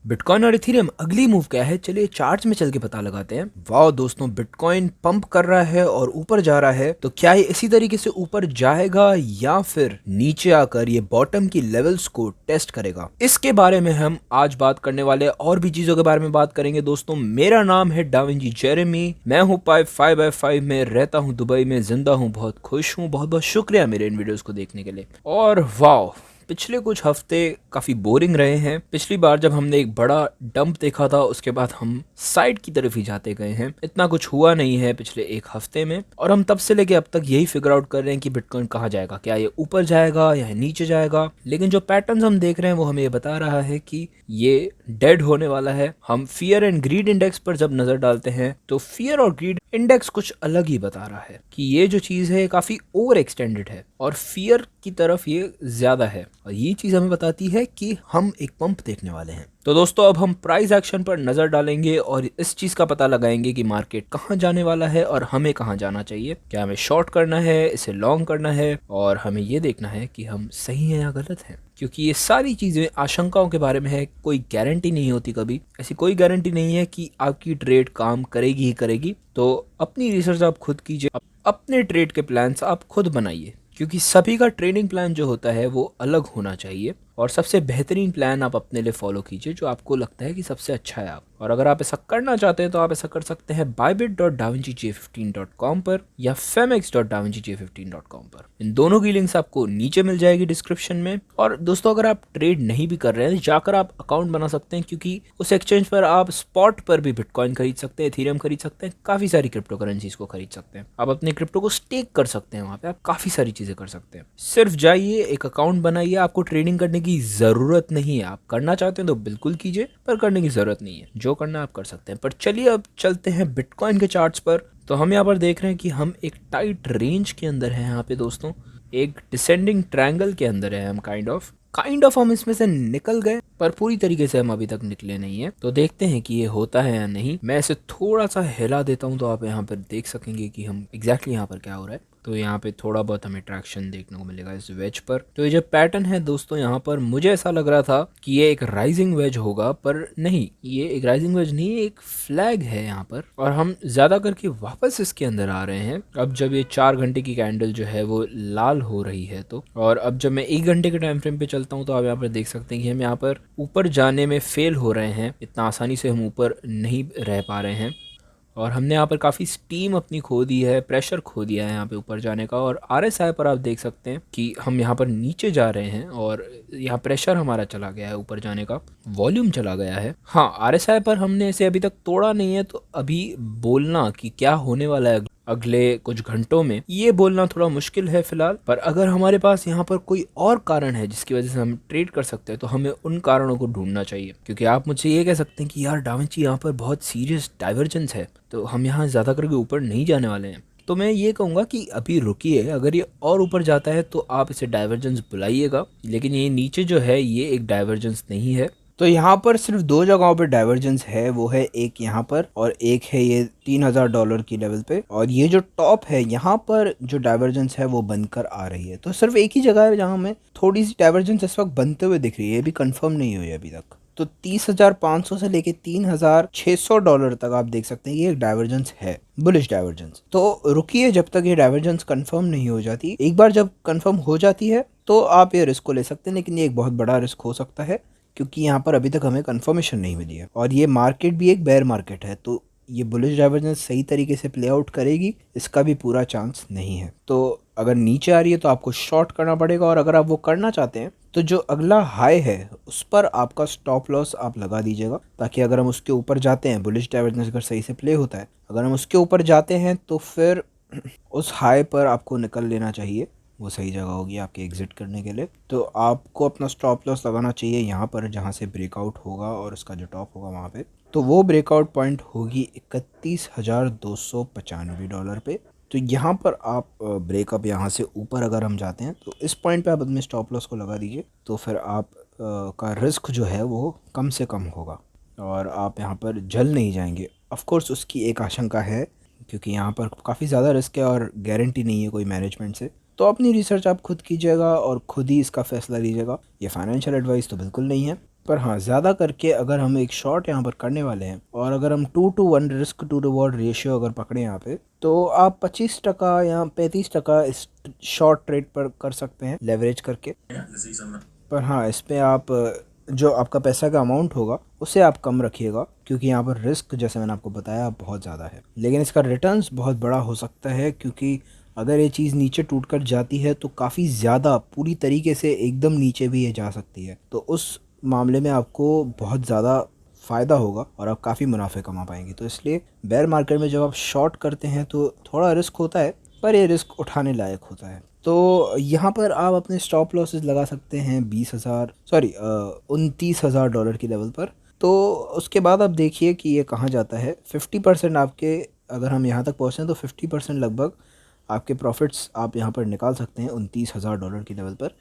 Bitcoin और Ethereum अगली move क्या है, चलिए चार्ट्स में चल के पता लगाते हैं। वाह दोस्तों, बिटकॉइन पंप कर रहा है और ऊपर जा रहा है, तो क्या ये इसी तरीके से ऊपर जाएगा या फिर नीचे आकर ये बॉटम की लेवल्स को टेस्ट करेगा, इसके बारे में हम आज बात करने वाले हैं। और भी चीजों के बारे में बात करेंगे। दोस्तों मेरा नाम है डाविंची जेरेमी, मैं हूँ 5x5 में, रहता हूँ दुबई में, जिंदा हूँ, बहुत खुश हूँ। बहुत बहुत शुक्रिया मेरे इन वीडियोस को देखने के लिए। और वाह, पिछले कुछ हफ्ते काफी बोरिंग रहे हैं। पिछली बार जब हमने एक बड़ा डंप देखा था, उसके बाद हम साइड की तरफ ही जाते गए हैं। इतना कुछ हुआ नहीं है पिछले एक हफ्ते में, और हम तब से लेके अब तक यही फिगर आउट कर रहे हैं कि बिटकॉइन कहाँ जाएगा, क्या ये ऊपर जाएगा या नीचे जाएगा। लेकिन जो पैटर्न्स हम देख रहे हैं वो हमें ये बता रहा है कि ये डेड होने वाला है। हम फियर एंड ग्रीड इंडेक्स पर जब नजर डालते हैं तो फियर और ग्रीड इंडेक्स कुछ अलग ही बता रहा है कि ये जो चीज है काफी ओवर एक्सटेंडेड है और फियर की तरफ ये ज्यादा है। और ये चीज हमें बताती है कि हम एक पंप देखने वाले हैं। तो दोस्तों अब हम प्राइस एक्शन पर नजर डालेंगे और इस चीज का पता लगाएंगे कि मार्केट कहाँ जाने वाला है और हमें कहाँ जाना चाहिए। क्या हमें शॉर्ट करना है, इसे लॉन्ग करना है, और हमें ये देखना है कि हम सही हैं या गलत हैं। क्योंकि ये सारी चीजें आशंकाओं के बारे में है, कोई गारंटी नहीं होती। कभी ऐसी कोई गारंटी नहीं है कि आपकी ट्रेड काम करेगी ही करेगी। तो अपनी रिसर्च आप खुद कीजिए, अपने ट्रेड के प्लान्स आप खुद बनाइए, क्योंकि सभी का ट्रेडिंग प्लान जो होता है वो अलग होना चाहिए। और सबसे बेहतरीन प्लान आप अपने लिए फॉलो कीजिए जो आपको लगता है कि सबसे अच्छा है आप। और अगर आप ऐसा करना चाहते हैं तो आप ऐसा कर सकते हैं bybit.davincij15.com पर या femex.davincij15.com पर। इन दोनों की लिंक्स आपको नीचे मिल जाएगी डिस्क्रिप्शन में। और दोस्तों अगर आप ट्रेड नहीं भी कर रहे हैं, जाकर आप अकाउंट बना सकते हैं, क्योंकि उस एक्सचेंज पर आप स्पॉट पर भी बिटकॉइन खरीद सकते हैं, इथेरियम खरीद सकते हैं, काफी सारी क्रिप्टो करेंसीज को खरीद सकते हैं। आप अपने क्रिप्टो को स्टेक कर सकते हैं, वहां पे आप काफी सारी चीजें कर सकते हैं। सिर्फ जाइए, एक अकाउंट बनाइए, आपको ट्रेडिंग करने की जरूरत नहीं है। आप करना चाहते हैं तो बिल्कुल कीजिए, पर करने की जरूरत नहीं है। जो करना है आप कर सकते हैं। पर चलिए अब चलते हैं बिटकॉइन के चार्ट्स पर। तो हम यहाँ पर देख रहे हैं कि हम एक टाइट रेंज के अंदर हैं यहाँ पे दोस्तों, एक डिसेंडिंग ट्रायंगल के अंदर है हम। काइंड ऑफ हम इसमें से निकल गए, पर पूरी तरीके से हम अभी तक निकले नहीं है। तो देखते हैं कि ये होता है या नहीं। मैं इसे थोड़ा सा हिला देता हूँ तो आप यहाँ पर देख सकेंगे कि हम एग्जैक्टली यहाँ पर क्या हो रहा है। तो यहाँ पे थोड़ा बहुत हमें ट्रैक्शन देखने को मिलेगा इस वेज पर। तो ये जो पैटर्न है दोस्तों, यहाँ पर मुझे ऐसा लग रहा था कि ये एक राइजिंग वेज होगा, पर नहीं, ये एक राइजिंग वेज नहीं, एक फ्लैग है यहाँ पर। और हम ज्यादा करके वापस इसके अंदर आ रहे हैं अब जब ये 4 घंटे की कैंडल जो है वो लाल हो रही है। तो और अब जब मैं 1 घंटे के टाइम फ्रेम पे चलता हूँ तो आप यहाँ पर देख सकते हैं कि हम यहाँ पर ऊपर जाने में फेल हो रहे हैं। इतना आसानी से हम ऊपर नहीं रह पा रहे हैं और हमने यहाँ पर काफ़ी स्टीम अपनी खो दी है, प्रेशर खो दिया है यहाँ पे ऊपर जाने का। और RSI पर आप देख सकते हैं कि हम यहाँ पर नीचे जा रहे हैं और यहाँ प्रेशर हमारा चला गया है, ऊपर जाने का वॉल्यूम चला गया है। हाँ, RSI पर हमने इसे अभी तक तोड़ा नहीं है, तो अभी बोलना कि क्या होने वाला है अगले कुछ घंटों में, ये बोलना थोड़ा मुश्किल है फिलहाल। पर अगर हमारे पास यहाँ पर कोई और कारण है जिसकी वजह से हम ट्रेड कर सकते हैं, तो हमें उन कारणों को ढूंढना चाहिए। क्योंकि आप मुझसे ये कह सकते हैं कि यार डाविंची, यहाँ पर बहुत सीरियस डाइवर्जेंस है, तो हम यहाँ ज़्यादा करके ऊपर नहीं जाने वाले हैं। तो मैं ये कहूँगा कि अभी रुकिए, अगर ये और ऊपर जाता है तो आप इसे डाइवर्जेंस बुलाइएगा। लेकिन ये नीचे जो है ये एक डाइवर्जेंस नहीं है। तो यहाँ पर सिर्फ 2 जगहों पर डाइवर्जेंस है, वो है एक यहाँ पर और एक है ये $3000 की लेवल पे। और ये जो टॉप है यहाँ पर जो डाइवर्जेंस है वो बनकर आ रही है। तो सिर्फ एक ही जगह है जहाँ हमें थोड़ी सी डाइवर्जेंस इस वक्त बनते हुए दिख रही है, ये भी कंफर्म नहीं हुई अभी तक। तो 30,500 से लेके $3,600 तक आप देख सकते हैं ये एक डाइवर्जेंस है, बुलिश डाइवर्जेंस। तो रुकिए जब तक ये डाइवर्जेंस कंफर्म नहीं हो जाती। एक बार जब कंफर्म हो जाती है तो आप ये रिस्क को ले सकते हैं, लेकिन ये एक बहुत बड़ा रिस्क हो सकता है, क्योंकि यहाँ पर अभी तक हमें कंफर्मेशन नहीं मिली है। और ये मार्केट भी एक बेयर मार्केट है, तो ये बुलिश डाइवर्जेंस सही तरीके से प्ले आउट करेगी इसका भी पूरा चांस नहीं है। तो अगर नीचे आ रही है तो आपको शॉर्ट करना पड़ेगा। और अगर आप वो करना चाहते हैं तो जो अगला हाई है उस पर आपका स्टॉप लॉस आप लगा दीजिएगा, ताकि अगर हम उसके ऊपर जाते हैं, बुलिश डाइवर्जेंस अगर सही से प्ले होता है, अगर हम उसके ऊपर जाते हैं तो फिर उस हाई पर आपको निकल लेना चाहिए, वो सही जगह होगी आपके एग्जिट करने के लिए। तो आपको अपना स्टॉप लॉस लगाना चाहिए यहाँ पर जहाँ से ब्रेकआउट होगा और उसका जो टॉप होगा वहाँ पे। तो वो ब्रेकआउट पॉइंट होगी $31,295 पे। तो यहाँ पर आप ब्रेकअप यहाँ से ऊपर अगर हम जाते हैं तो इस पॉइंट पे आप अपने स्टॉप लॉस को लगा दीजिए, तो फिर आप का रिस्क जो है वो कम से कम होगा और आप यहाँ पर जल नहीं जाएंगे। ऑफ कोर्स उसकी एक आशंका है, क्योंकि यहाँ पर काफ़ी ज़्यादा रिस्क है और गारंटी नहीं है कोई मैनेजमेंट से। तो अपनी रिसर्च आप खुद कीजिएगा और खुद ही इसका फैसला लीजिएगा। ये फाइनेंशियल एडवाइस तो बिल्कुल नहीं है। पर हाँ, ज़्यादा करके अगर हम एक शॉर्ट यहाँ पर करने वाले हैं और अगर हम 2:1 रिस्क टू रिवॉर्ड रेशियो अगर पकड़े यहाँ पे, तो आप 25% या 35% इस शॉर्ट ट्रेड पर कर सकते हैं लेवरेज करके। पर हाँ, इस पे आप जो आपका पैसा का अमाउंट होगा उसे आप कम रखिएगा, क्योंकि यहाँ पर रिस्क जैसे मैंने आपको बताया बहुत ज़्यादा है, लेकिन इसका रिटर्न्स बहुत बड़ा हो सकता है, क्योंकि अगर ये चीज़ नीचे टूट कर जाती है तो काफ़ी ज़्यादा पूरी तरीके से एकदम नीचे भी ये जा सकती है। तो उस मामले में आपको बहुत ज़्यादा फ़ायदा होगा और आप काफ़ी मुनाफे कमा पाएंगे। तो इसलिए बेयर मार्केट में जब आप शॉर्ट करते हैं तो थोड़ा रिस्क होता है, पर ये रिस्क उठाने लायक होता है। तो यहाँ पर आप अपने स्टॉप लॉसेस लगा सकते हैं 29,000 की लेवल पर। तो उसके बाद आप देखिए कि ये कहाँ जाता है। 50% आपके, अगर हम यहाँ तक पहुँचें तो 50% लगभग आपके प्रॉफिट्स आप यहाँ पर निकाल सकते हैं $29,000 की लेवल पर।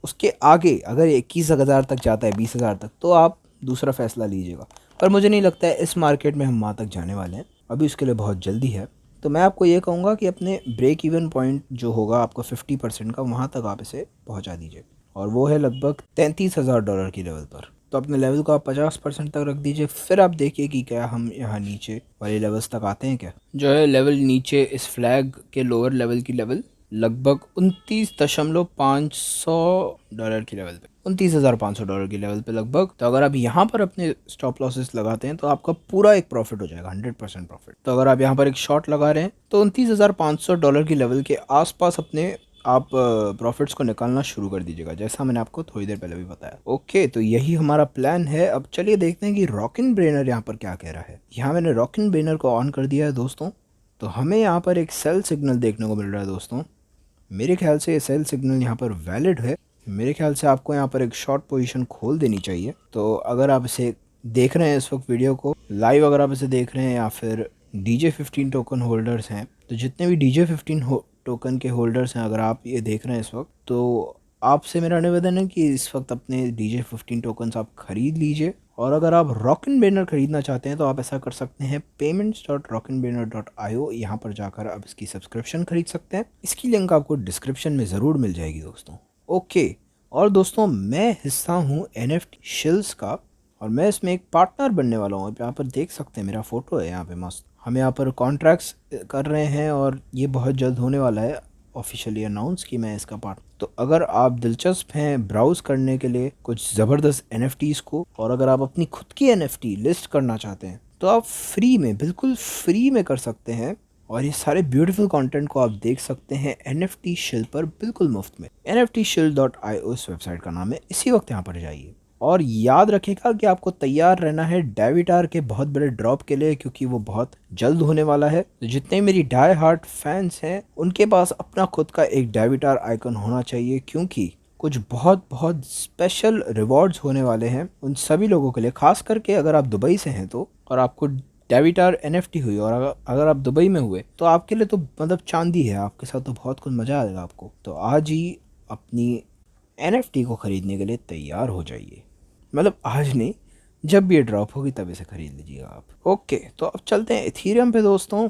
उसके आगे अगर 21,000 तक जाता है, 20,000 तक, तो आप दूसरा फ़ैसला लीजिएगा। पर मुझे नहीं लगता है इस मार्केट में हम वहाँ तक जाने वाले हैं, अभी उसके लिए बहुत जल्दी है। तो मैं आपको ये कहूँगा कि अपने ब्रेक इवन पॉइंट जो होगा आपका 50% का, वहाँ तक आप इसे पहुँचा दीजिए, और वो है लगभग $33,000 की लेवल पर। तो अपने लेवल को आप 50% तक रख दीजिए, फिर आप देखिए कि क्या हम यहाँ नीचे वाले लेवल्स तक आते हैं क्या। जो है लेवल नीचे इस फ्लैग के लोअर लेवल की लेवल लगभग $29,500 की लेवल पे, $29,500 की लेवल पे लगभग। तो अगर आप यहाँ पर अपने स्टॉप लॉसेस लगाते हैं तो आपका पूरा एक प्रॉफिट हो जाएगा, 100% प्रॉफिट। तो अगर आप यहाँ पर एक शॉर्ट लगा रहे हैं तो $29,500 की लेवल के आसपास अपने आप प्रॉफिट्स को निकालना शुरू कर दीजिएगा, जैसा मैंने आपको थोड़ी देर पहले भी बताया। ओके, तो यही हमारा प्लान है। अब चलिए देखते हैं कि रॉकिन ब्रेनर यहाँ पर क्या कह रहा है। यहाँ मैंने रॉकिन ब्रेनर को ऑन कर दिया है दोस्तों। तो हमें यहाँ पर एक सेल सिग्नल देखने को मिल रहा है दोस्तों। मेरे ख्याल से ये सेल सिग्नल यहाँ पर वैलिड है। मेरे ख्याल से आपको यहाँ पर एक शॉर्ट पोजीशन खोल देनी चाहिए। तो अगर आप इसे देख रहे हैं इस वक्त वीडियो को लाइव, अगर आप इसे देख रहे हैं या फिर DJ15 टोकन होल्डर्स हैं, तो जितने भी DJ15 टोकन के होल्डर्स हैं, अगर आप ये देख रहे हैं इस वक्त, तो आपसे मेरा निवेदन है कि इस वक्त अपने DJ15 टोकन्स आप खरीद लीजिए। और अगर आप रॉकिन ब्रेनर खरीदना चाहते हैं तो आप ऐसा कर सकते हैं payments.rockinbrainer.io, यहाँ पर जाकर आप इसकी सब्सक्रिप्शन खरीद सकते हैं। इसकी लिंक आपको डिस्क्रिप्शन में ज़रूर मिल जाएगी दोस्तों। ओके, और दोस्तों मैं हिस्सा हूँ NFT शिल्स का, और मैं इसमें एक पार्टनर बनने वाला हूँ। यहाँ पर देख सकते हैं मेरा फ़ोटो है यहाँ पे मस्त। हम यहाँ पर कॉन्ट्रैक्ट्स कर रहे हैं और ये बहुत जल्द होने वाला है ऑफिशियली अनाउंस कि मैं इसका पार्ट। तो अगर आप दिलचस्प हैं ब्राउज करने के लिए कुछ ज़बरदस्त NFTs को, और अगर आप अपनी खुद की NFT लिस्ट करना चाहते हैं, तो आप फ्री में, बिल्कुल फ्री में कर सकते हैं। और ये सारे ब्यूटीफुल कंटेंट को आप देख सकते हैं NFT शिल पर बिल्कुल मुफ्त में। nftshill.io इस वेबसाइट का नाम है। इसी वक्त यहाँ पर जाइए और याद रखिएगा कि आपको तैयार रहना है डेविटार के बहुत बड़े ड्रॉप के लिए, क्योंकि वो बहुत जल्द होने वाला है। तो जितने मेरी डाई हार्ट फैंस हैं उनके पास अपना खुद का एक डेविटार आइकन होना चाहिए, क्योंकि कुछ बहुत बहुत स्पेशल रिवॉर्ड्स होने वाले हैं उन सभी लोगों के लिए। खास करके अगर आप दुबई से हैं तो, और आपको डेविटार NFT हुई, और अगर आप दुबई में हुए तो आपके लिए तो मतलब चांदी है, आपके साथ तो बहुत कुछ मज़ा आएगा आपको। तो आज ही अपनी NFT को ख़रीदने के लिए तैयार हो जाइए। मतलब आज नहीं, जब भी ये ड्रॉप होगी तब इसे ख़रीद लीजिएगा आप। ओके, तो अब चलते हैं इथीरियम पे दोस्तों।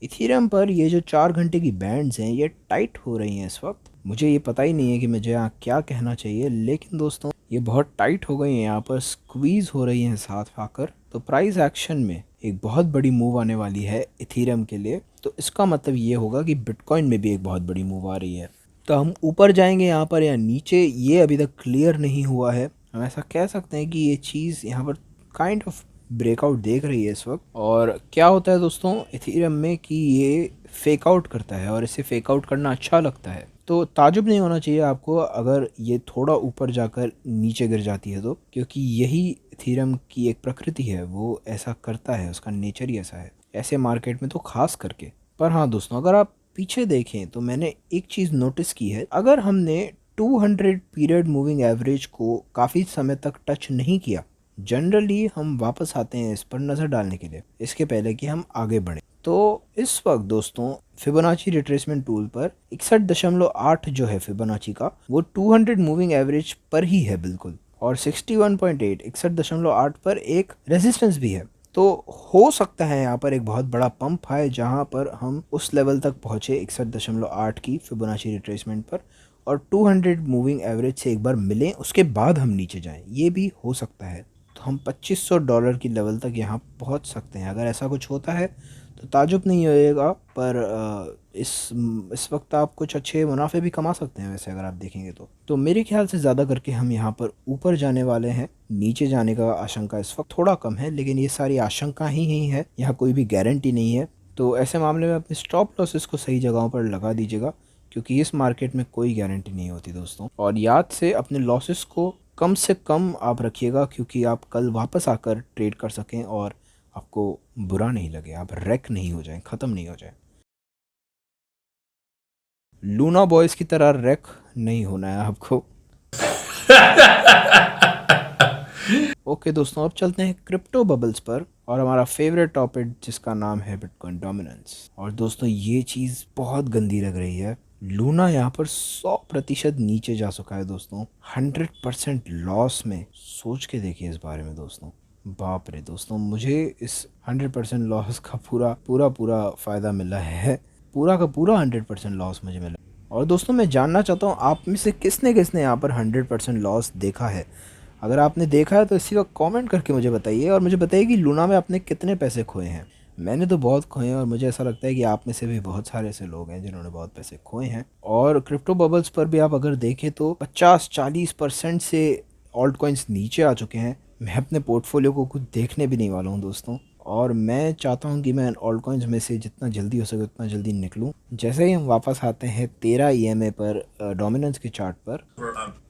इथीरियम पर ये जो 4 घंटे की बैंड्स हैं ये टाइट हो रही हैं इस वक्त। मुझे ये पता ही नहीं है कि मुझे यहाँ क्या कहना चाहिए, लेकिन दोस्तों ये बहुत टाइट हो गई हैं, यहाँ पर स्क्वीज़ हो रही हैं साथ आकर। तो प्राइस एक्शन में एक बहुत बड़ी मूव आने वाली है इथीरियम के लिए। तो इसका मतलब ये होगा कि बिटकॉइन में भी एक बहुत बड़ी मूव आ रही है। तो हम ऊपर जाएंगे यहाँ पर या नीचे, ये अभी तक क्लियर नहीं हुआ है। हम ऐसा कह सकते हैं कि ये चीज़ यहाँ पर काइंड ऑफ ब्रेकआउट देख रही है इस वक्त। और क्या होता है दोस्तों इथीरियम में कि ये फेक आउट करता है, और इसे फेक आउट करना अच्छा लगता है। तो ताजुब नहीं होना चाहिए आपको अगर ये थोड़ा ऊपर जाकर नीचे गिर जाती है तो, क्योंकि यही इथीरियम की एक प्रकृति है, वो ऐसा करता है, उसका नेचर ही ऐसा है, ऐसे मार्केट में तो खास करके। पर हाँ दोस्तों, अगर आप पीछे देखें तो मैंने एक चीज़ नोटिस की है। अगर हमने 200 पीरियड मूविंग एवरेज को काफ़ी समय तक टच नहीं किया, जनरली हम वापस आते हैं इस पर नज़र डालने के लिए, इसके पहले कि हम आगे बढ़ें। तो इस वक्त दोस्तों फिबोनाची रिट्रेसमेंट टूल पर 61.8 जो है फिबोनाची का, वो 200 मूविंग एवरेज पर ही है बिल्कुल, और 61.8 61.8 पर एक रेजिस्टेंस भी है। तो हो सकता है यहाँ पर एक बहुत बड़ा पंप है जहाँ पर हम उस लेवल तक पहुँचे 61.8 की फिबोनाची रिट्रेसमेंट पर, और 200 मूविंग एवरेज से एक बार मिलें, उसके बाद हम नीचे जाएं, ये भी हो सकता है। तो हम $2500 की लेवल तक यहाँ पहुँच सकते हैं। अगर ऐसा कुछ होता है तो ताजुब नहीं होएगा, पर इस वक्त आप कुछ अच्छे मुनाफे भी कमा सकते हैं वैसे अगर आप देखेंगे तो मेरे ख्याल से ज़्यादा करके हम यहाँ पर ऊपर जाने वाले हैं। नीचे जाने का आशंका इस वक्त थोड़ा कम है, लेकिन ये सारी आशंका ही है, यहाँ कोई भी गारंटी नहीं है। तो ऐसे मामले में अपने स्टॉप लॉसेस को सही जगहों पर लगा दीजिएगा, क्योंकि इस मार्केट में कोई गारंटी नहीं होती दोस्तों। और याद से अपने लॉसेस को कम से कम आप रखिएगा, क्योंकि आप कल वापस आकर ट्रेड कर सकें और आपको बुरा नहीं लगे, आप रैक नहीं हो जाएं, ख़त्म नहीं हो जाएं। लूना बॉयज़ की तरह रैक नहीं होना है आपको। ओके दोस्तों, अब चलते हैं क्रिप्टो बबल्स पर और हमारा फेवरेट टॉपिक जिसका नाम है बिटकॉइन डोमिनेंस। और दोस्तों ये चीज़ बहुत गंदी लग रही है। लूना यहाँ पर 100% नीचे जा चुका है दोस्तों, 100% लॉस में। सोच के देखिए इस बारे में दोस्तों, बाप रे दोस्तों, मुझे इस 100% लॉस का पूरा फ़ायदा मिला है, पूरा का पूरा 100% लॉस मुझे मिला। और दोस्तों मैं जानना चाहता हूँ आप में से किसने किसने यहाँ पर 100% लॉस देखा है। अगर आपने देखा है तो इसी वक्त कमेंट करके मुझे बताइए, और मुझे बताइए कि लूना में आपने कितने पैसे खोए हैं। मैंने तो बहुत खोए हैं, और मुझे ऐसा लगता है कि आप में से भी बहुत सारे ऐसे लोग हैं जिन्होंने बहुत पैसे खोए हैं। और क्रिप्टो बबल्स पर भी आप अगर देखें तो 50-40% से ऑल्ट कॉइन्स नीचे आ चुके हैं। मैं अपने पोर्टफोलियो को कुछ देखने भी नहीं वाला हूँ दोस्तों, और मैं चाहता हूँ कि मैं ऑल्ट कॉइन्स में से जितना जल्दी हो सके उतना जल्दी निकलूँ। जैसे ही हम वापस आते हैं 13 EMA पर डोमिनेंस के चार्ट पर,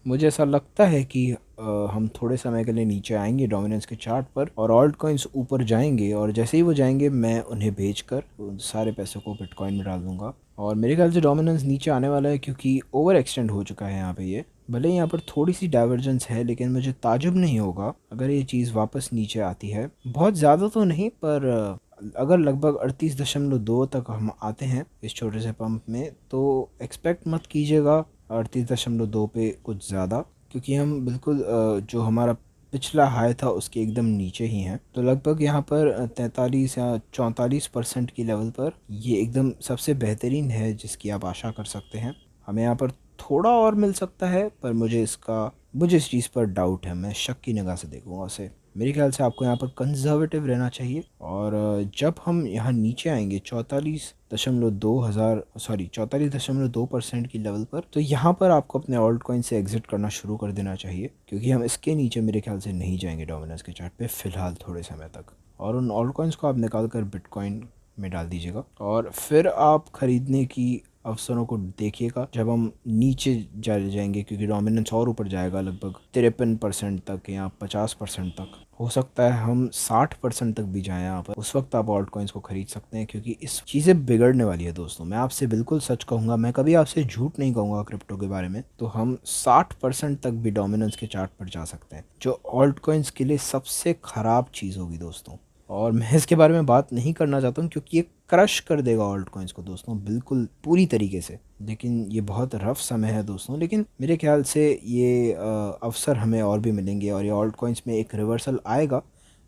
मुझे ऐसा लगता है कि हम थोड़े समय के लिए नीचे आएंगे डोमिनेंस के चार्ट पर, और ऑल्ट कॉइन्स ऊपर जाएंगे, और जैसे ही वो जाएंगे मैं उन्हें बेचकर उन सारे पैसों को बिटकॉइन में डाल दूंगा। और मेरे ख्याल से डोमिनेंस नीचे आने वाला है, क्योंकि ओवर एक्सटेंड हो चुका है यहाँ पे। ये भले ही यहाँ पर थोड़ी सी डाइवर्जेंस है, लेकिन मुझे ताजुब नहीं होगा अगर ये चीज़ वापस नीचे आती है। बहुत ज़्यादा तो नहीं, पर अगर लगभग 38.2 तक हम आते हैं इस छोटे से पंप में, तो एक्सपेक्ट मत कीजिएगा 38.2 पे कुछ ज़्यादा, क्योंकि हम बिल्कुल जो हमारा पिछला हाई था उसके एकदम नीचे ही हैं। तो लगभग यहाँ पर 43 या 44% की लेवल पर ये एकदम सबसे बेहतरीन है जिसकी आप आशा कर सकते हैं। हमें यहाँ पर थोड़ा और मिल सकता है, पर मुझे इस चीज़ पर डाउट है, मैं शक की निगाह से देखूँगा उसे। मेरे ख्याल से आपको यहाँ पर कंजर्वेटिव रहना चाहिए। और जब हम यहाँ नीचे आएंगे 44.2% की लेवल पर, तो यहाँ पर आपको अपने ऑल्ट कॉइन से एग्जिट करना शुरू कर देना चाहिए, क्योंकि हम इसके नीचे मेरे ख्याल से नहीं जाएंगे डोमिनेंस के चार्ट पे फ़िलहाल थोड़े समय तक। और उन ऑल्ट कॉइन्स को आप निकाल कर बिटकॉइन में डाल दीजिएगा, और फिर आप ख़रीदने की अवसरों को देखिएगा जब हम नीचे जाएंगे, क्योंकि डोमिनेंस और ऊपर जाएगा लगभग 53% तक या 50% तक। हो सकता है हम 60% तक भी जाएं यहाँ पर। उस वक्त आप ऑल्ट कॉइन्स को खरीद सकते हैं, क्योंकि इस चीज़ें बिगड़ने वाली है दोस्तों। मैं आपसे बिल्कुल सच कहूँगा, मैं कभी आपसे झूठ नहीं कहूँगा क्रिप्टो के बारे में। तो हम 60% तक भी डोमिनेंस के चार्ट पर जा सकते हैं, जो ऑल्ट कॉइन्स के लिए सबसे ख़राब चीज़ होगी दोस्तों। और मैं इसके बारे में बात नहीं करना चाहता हूँ, क्योंकि ये क्रश कर देगा ऑल्ट कॉइन्स को दोस्तों, बिल्कुल पूरी तरीके से। लेकिन ये बहुत रफ समय है दोस्तों, लेकिन मेरे ख्याल से ये अवसर हमें और भी मिलेंगे, और ये ऑल्ट कॉइन्स में एक रिवर्सल आएगा।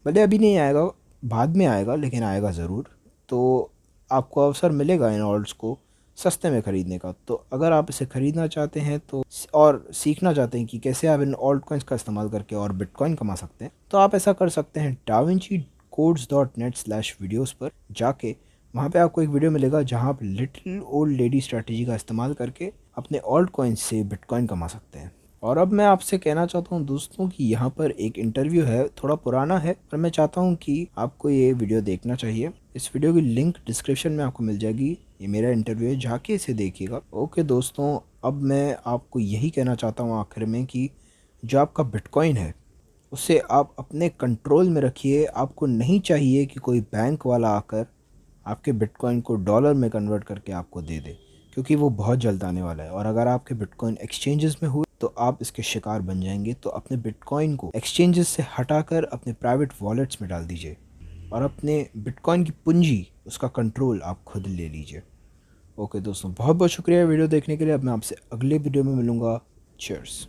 भले अभी नहीं आएगा, बाद में आएगा, लेकिन आएगा ज़रूर। तो आपको अवसर मिलेगा इन ऑल्ट्स को सस्ते में ख़रीदने का। तो अगर आप इसे ख़रीदना चाहते हैं तो और सीखना चाहते हैं कि कैसे आप इन ऑल्ट कॉइन्स का इस्तेमाल करके और बिटकॉइन कमा सकते हैं, तो आप ऐसा कर सकते हैं davinci.codes.net/videos पर जाके। वहाँ पे आपको एक वीडियो मिलेगा जहाँ आप लिटिल ओल्ड लेडी स्ट्रैटेजी का इस्तेमाल करके अपने ऑल्ट कॉइन से बिटकॉइन कमा सकते हैं। और अब मैं आपसे कहना चाहता हूँ दोस्तों कि यहाँ पर एक इंटरव्यू है, थोड़ा पुराना है, पर मैं चाहता हूँ कि आपको ये वीडियो देखना चाहिए। इस वीडियो की लिंक डिस्क्रिप्शन में आपको मिल जाएगी। ये मेरा इंटरव्यू है, जाके इसे देखिएगा। ओके दोस्तों, अब मैं आपको यही कहना चाहता हूँ आखिर में कि जो आपका बिटकॉइन है उसे आप अपने कंट्रोल में रखिए। आपको नहीं चाहिए कि कोई बैंक वाला आकर आपके बिटकॉइन को डॉलर में कन्वर्ट करके आपको दे दे, क्योंकि वो बहुत जल्द आने वाला है। और अगर आपके बिटकॉइन एक्सचेंजेस में हुए तो आप इसके शिकार बन जाएंगे। तो अपने बिटकॉइन को एक्सचेंजेस से हटाकर अपने प्राइवेट वॉलेट्स में डाल दीजिए, और अपने बिटकॉइन की पूंजी, उसका कंट्रोल आप खुद ले लीजिए। ओके दोस्तों, बहुत बहुत शुक्रिया वीडियो देखने के लिए। अब मैं आपसे अगले वीडियो में मिलूँगा। चीयर्स।